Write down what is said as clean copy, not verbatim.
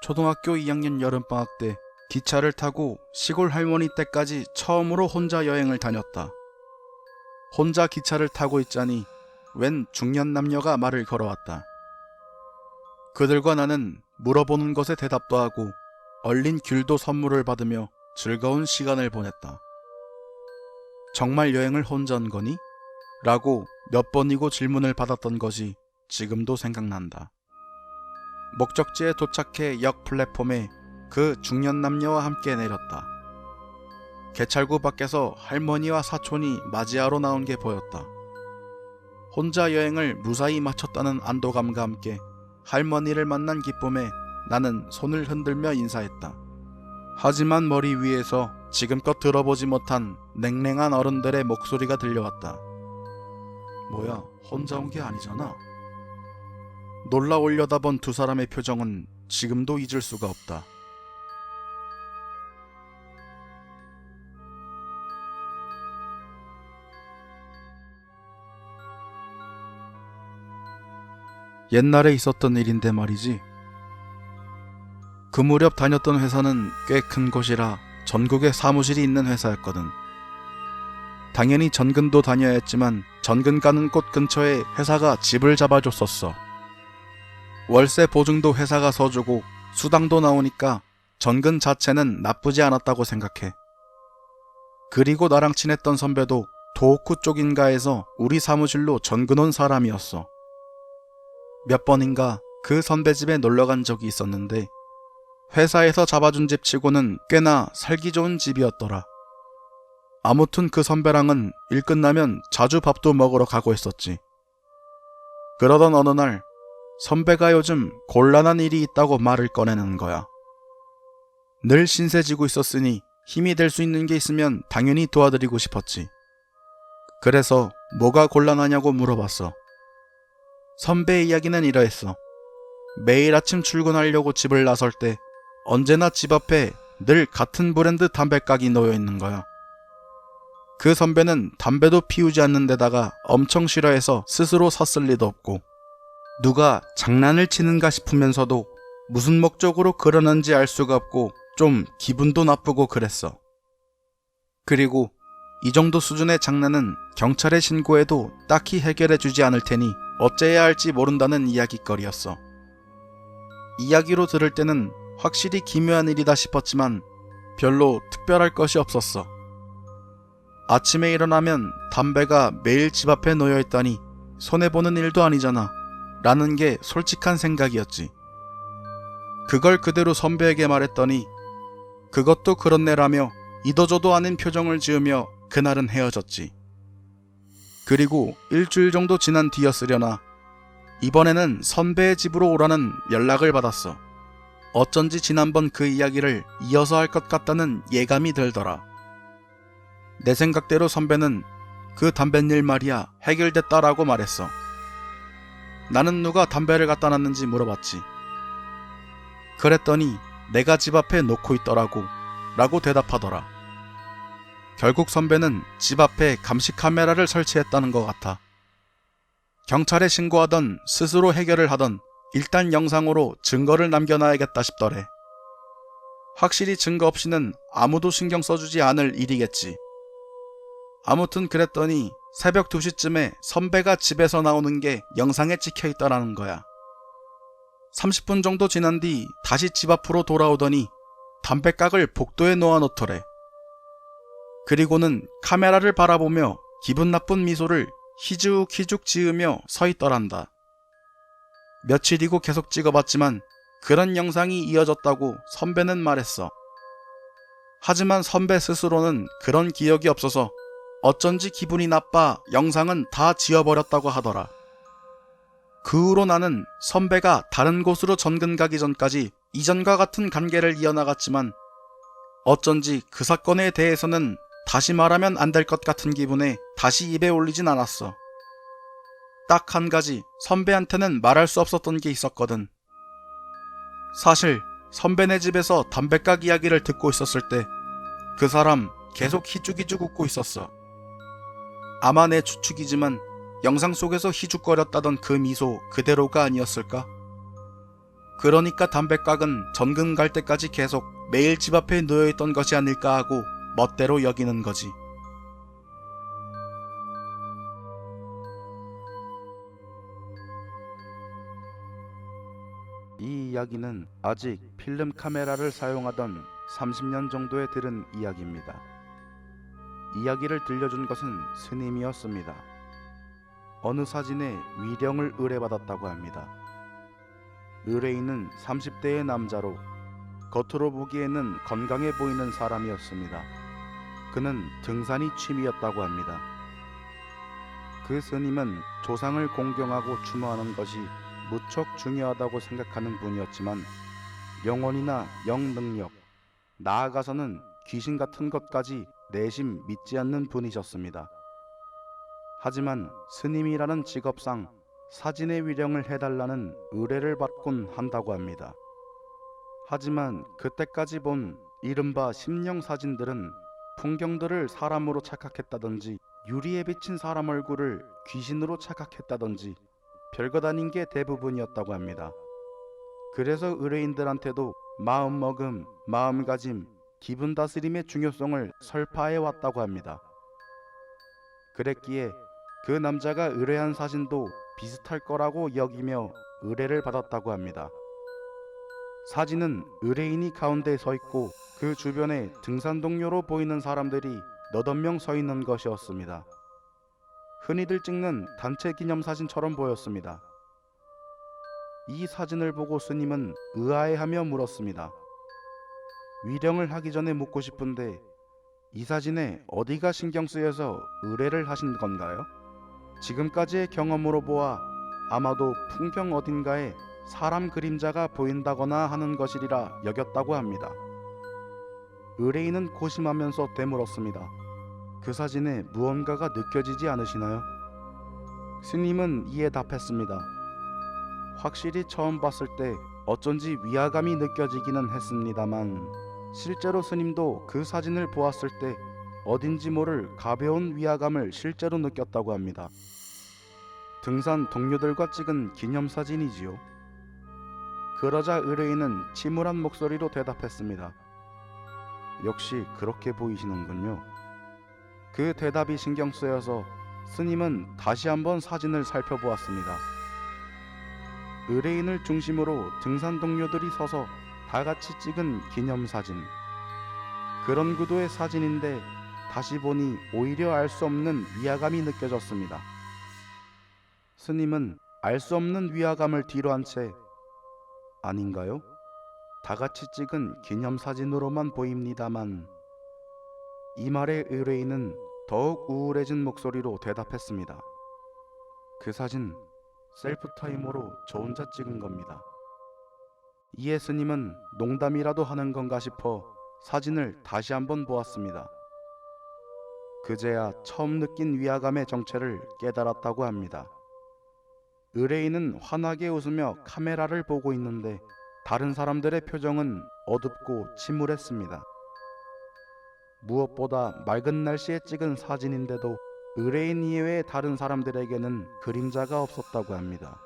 초등학교 2학년 여름방학 때 기차를 타고 시골 할머니 댁까지 처음으로 혼자 여행을 다녔다. 혼자 기차를 타고 있자니 웬 중년 남녀가 말을 걸어왔다. 그들과 나는 물어보는 것에 대답도 하고 얼린 귤도 선물을 받으며 즐거운 시간을 보냈다. 정말 여행을 혼자 한 거니? 라고 몇 번이고 질문을 받았던 것이 지금도 생각난다. 목적지에 도착해 역 플랫폼에 그 중년 남녀와 함께 내렸다. 개찰구 밖에서 할머니와 사촌이 맞이하러 나온 게 보였다. 혼자 여행을 무사히 마쳤다는 안도감과 함께 할머니를 만난 기쁨에 나는 손을 흔들며 인사했다. 하지만 머리 위에서 지금껏 들어보지 못한 냉랭한 어른들의 목소리가 들려왔다. 뭐야, 혼자 온 게 아니잖아. 놀라 올려다본 두 사람의 표정은 지금도 잊을 수가 없다. 옛날에 있었던 일인데 말이지. 그 무렵 다녔던 회사는 꽤 큰 곳이라 전국에 사무실이 있는 회사였거든. 당연히 전근도 다녀야 했지만 전근 가는 곳 근처에 회사가 집을 잡아줬었어. 월세 보증도 회사가 서주고 수당도 나오니까 전근 자체는 나쁘지 않았다고 생각해. 그리고 나랑 친했던 선배도 도호쿠 쪽인가에서 우리 사무실로 전근 온 사람이었어. 몇 번인가 그 선배 집에 놀러간 적이 있었는데 회사에서 잡아준 집 치고는 꽤나 살기 좋은 집이었더라. 아무튼 그 선배랑은 일 끝나면 자주 밥도 먹으러 가고 했었지. 그러던 어느 날 선배가 요즘 곤란한 일이 있다고 말을 꺼내는 거야. 늘 신세지고 있었으니 힘이 될 수 있는 게 있으면 당연히 도와드리고 싶었지. 그래서 뭐가 곤란하냐고 물어봤어. 선배의 이야기는 이러했어. 매일 아침 출근하려고 집을 나설 때 언제나 집 앞에 늘 같은 브랜드 담배깍이 놓여 있는 거야. 그 선배는 담배도 피우지 않는 데다가 엄청 싫어해서 스스로 샀을 리도 없고 누가 장난을 치는가 싶으면서도 무슨 목적으로 그러는지 알 수가 없고 좀 기분도 나쁘고 그랬어. 그리고 이 정도 수준의 장난은 경찰에 신고해도 딱히 해결해주지 않을 테니 어째야 할지 모른다는 이야깃거리였어. 이야기로 들을 때는 확실히 기묘한 일이다 싶었지만 별로 특별할 것이 없었어. 아침에 일어나면 담배가 매일 집 앞에 놓여있다니 손해보는 일도 아니잖아 라는 게 솔직한 생각이었지. 그걸 그대로 선배에게 말했더니 그것도 그렇네라며 이도저도 아닌 표정을 지으며 그날은 헤어졌지. 그리고 일주일 정도 지난 뒤였으려나 이번에는 선배의 집으로 오라는 연락을 받았어. 어쩐지 지난번 그 이야기를 이어서 할 것 같다는 예감이 들더라. 내 생각대로 선배는 그 담뱃일 말이야 해결됐다라고 말했어. 나는 누가 담배를 갖다 놨는지 물어봤지. 그랬더니 내가 집 앞에 놓고 있더라고 라고 대답하더라. 결국 선배는 집 앞에 감시 카메라를 설치했다는 것 같아. 경찰에 신고하던 스스로 해결을 하던 일단 영상으로 증거를 남겨놔야겠다 싶더래. 확실히 증거 없이는 아무도 신경 써주지 않을 일이겠지. 아무튼 그랬더니 새벽 2시쯤에 선배가 집에서 나오는 게 영상에 찍혀있더라는 거야. 30분 정도 지난 뒤 다시 집 앞으로 돌아오더니 담배깍을 복도에 놓아놓더래. 그리고는 카메라를 바라보며 기분 나쁜 미소를 희죽희죽 지으며 서있더란다. 며칠이고 계속 찍어봤지만 그런 영상이 이어졌다고 선배는 말했어. 하지만 선배 스스로는 그런 기억이 없어서 어쩐지 기분이 나빠 영상은 다 지워버렸다고 하더라. 그 후로 나는 선배가 다른 곳으로 전근 가기 전까지 이전과 같은 관계를 이어나갔지만 어쩐지 그 사건에 대해서는 다시 말하면 안 될 것 같은 기분에 다시 입에 올리진 않았어. 딱 한 가지 선배한테는 말할 수 없었던 게 있었거든. 사실 선배네 집에서 담배깍 이야기를 듣고 있었을 때 그 사람 계속 희죽희죽 웃고 있었어. 아마 내 추측이지만 영상 속에서 희죽거렸다던 그 미소 그대로가 아니었을까? 그러니까 담뱃각은 전금 갈 때까지 계속 매일 집 앞에 놓여있던 것이 아닐까 하고 멋대로 여기는 거지. 이 이야기는 아직 필름 카메라를 사용하던 30년 정도에 들은 이야기입니다. 이야기를 들려준 것은 스님이었습니다. 어느 사진에 위령을 의뢰받았다고 합니다. 의뢰인은 30대의 남자로 겉으로 보기에는 건강해 보이는 사람이었습니다. 그는 등산이 취미였다고 합니다. 그 스님은 조상을 공경하고 추모하는 것이 무척 중요하다고 생각하는 분이었지만 영혼이나 영능력, 나아가서는 귀신 같은 것까지 내심 믿지 않는 분이셨습니다. 하지만 스님이라는 직업상 사진의 위령을 해달라는 의뢰를 받곤 한다고 합니다. 하지만 그때까지 본 이른바 심령 사진들은 풍경들을 사람으로 착각했다든지 유리에 비친 사람 얼굴을 귀신으로 착각했다든지 별것 아닌 게 대부분이었다고 합니다. 그래서 의뢰인들한테도 마음먹음, 마음가짐, 기분 다스림의 중요성을 설파해 왔다고 합니다. 그랬기에 그 남자가 의뢰한 사진도 비슷할 거라고 여기며 의뢰를 받았다고 합니다. 사진은 의뢰인이 가운데 서 있고 그 주변에 등산 동료로 보이는 사람들이 너댓 명 서 있는 것이었습니다. 흔히들 찍는 단체 기념 사진처럼 보였습니다. 이 사진을 보고 스님은 의아해하며 물었습니다. 위령을 하기 전에 묻고 싶은데 이 사진에 어디가 신경 쓰여서 의뢰를 하신 건가요? 지금까지의 경험으로 보아 아마도 풍경 어딘가에 사람 그림자가 보인다거나 하는 것이리라 여겼다고 합니다. 의뢰인은 고심하면서 되물었습니다. 그 사진에 무언가가 느껴지지 않으시나요? 스님은 이에 답했습니다. 확실히 처음 봤을 때 어쩐지 위화감이 느껴지기는 했습니다만 실제로 스님도 그 사진을 보았을 때 어딘지 모를 가벼운 위화감을 실제로 느꼈다고 합니다. 등산 동료들과 찍은 기념사진이지요. 그러자 의뢰인은 침울한 목소리로 대답했습니다. 역시 그렇게 보이시는군요. 그 대답이 신경 쓰여서 스님은 다시 한번 사진을 살펴보았습니다. 의뢰인을 중심으로 등산 동료들이 서서 다 같이 찍은 기념사진. 그런 구도의 사진인데 다시 보니 오히려 알 수 없는 위화감이 느껴졌습니다. 스님은 알 수 없는 위화감을 뒤로한 채 아닌가요? 다 같이 찍은 기념사진으로만 보입니다만 이 말에 의뢰인은 더욱 우울해진 목소리로 대답했습니다. 그 사진 셀프 타이머로 저 혼자 찍은 겁니다. 이에 스님은 농담이라도 하는 건가 싶어 사진을 다시 한번 보았습니다. 그제야 처음 느낀 위화감의 정체를 깨달았다고 합니다. 의뢰인은 환하게 웃으며 카메라를 보고 있는데 다른 사람들의 표정은 어둡고 침울했습니다. 무엇보다 맑은 날씨에 찍은 사진인데도 의뢰인 이외의 다른 사람들에게는 그림자가 없었다고 합니다.